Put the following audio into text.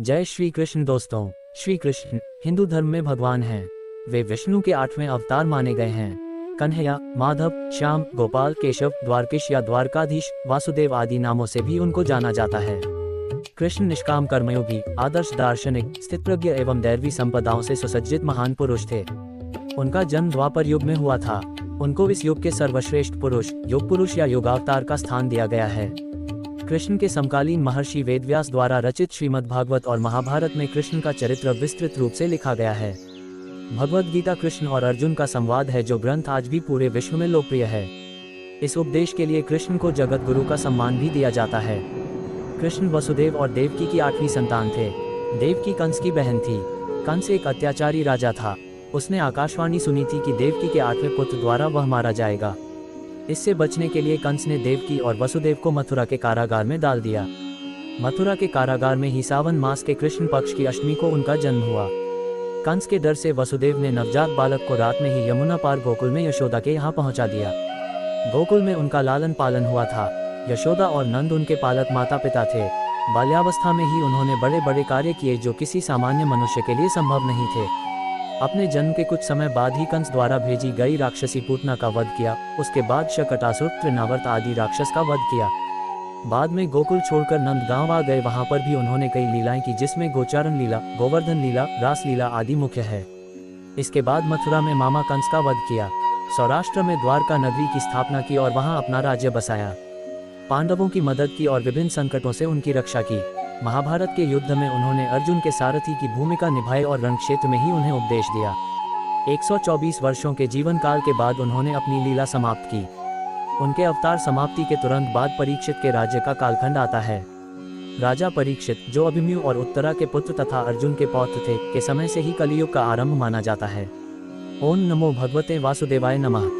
जय श्री कृष्ण दोस्तों। श्री कृष्ण हिंदू धर्म में भगवान हैं। वे विष्णु के 8वें अवतार माने गए हैं। कन्हैया, माधव, श्याम, गोपाल, केशव, द्वारकेश या द्वारकाधीश, वासुदेव आदि नामों से भी उनको जाना जाता है। कृष्ण निष्काम कर्मयोगी, आदर्श दार्शनिक, स्थितप्रज्ञ एवं दैवी संपदाओं से सुसज्जित महान पुरुष थे। उनका जन्म द्वापर युग में हुआ था। उनको इस युग के सर्वश्रेष्ठ पुरुष, योग पुरुष या योगावतार का स्थान दिया गया है। कृष्ण के समकालीन महर्षि वेदव्यास द्वारा रचित श्रीमद् भागवत और महाभारत में कृष्ण का चरित्र विस्तृत रूप से लिखा गया है। भगवद गीता कृष्ण और अर्जुन का संवाद है, जो ग्रंथ आज भी पूरे विश्व में लोकप्रिय है। इस उपदेश के लिए कृष्ण को जगत गुरु का सम्मान भी दिया जाता है। कृष्ण वसुदेव और देवकी की 8वीं संतान थे। देवकी कंस की बहन थी। कंस एक अत्याचारी राजा था। उसने आकाशवाणी सुनी थी कि देवकी के 8वें पुत्र द्वारा वह मारा जाएगा। इससे बचने के लिए कंस ने देवकी और वसुदेव को मथुरा के कारागार में डाल दिया। मथुरा के कारागार में ही सावन मास के कृष्ण पक्ष की अष्टमी को उनका जन्म हुआ। कंस के डर से वसुदेव ने नवजात बालक को रात में ही यमुना पार गोकुल में यशोदा के यहाँ पहुँचा दिया। गोकुल में उनका लालन पालन हुआ था। यशोदा और नंद उनके पालक माता पिता थे। बाल्यावस्था में ही उन्होंने बड़े बड़े कार्य किए जो किसी सामान्य मनुष्य के लिए संभव नहीं थे। अपने जन्म के कुछ समय बाद ही कंस द्वारा भेजी गई राक्षसी पूतना का वध किया। उसके बाद शकटासुर, तृणावर्त आदि राक्षस का वध किया। बाद में गोकुल छोड़कर नंदगांव आ गए। वहां पर भी उन्होंने कई लीलाएं की, जिसमें गोचारण लीला, गोवर्धन लीला, रास लीला आदि मुख्य है। इसके बाद मथुरा में मामा कंस का वध किया। सौराष्ट्र में द्वारका नगरी की स्थापना की और वहां अपना राज्य बसाया। पांडवों की मदद की और विभिन्न संकटों से उनकी रक्षा की। महाभारत के युद्ध में उन्होंने अर्जुन के सारथी की भूमिका निभाई और रण क्षेत्र में ही उन्हें उपदेश दिया। 124 वर्षों के जीवन काल के बाद उन्होंने अपनी लीला समाप्त की। उनके अवतार समाप्ति के तुरंत बाद परीक्षित के राज्य का कालखंड आता है। राजा परीक्षित, जो अभिमन्यु और उत्तरा के पुत्र तथा अर्जुन के पौत्र थे, के समय से ही कलियुग का आरंभ माना जाता है। ओम नमो भगवते वासुदेवाय नमः।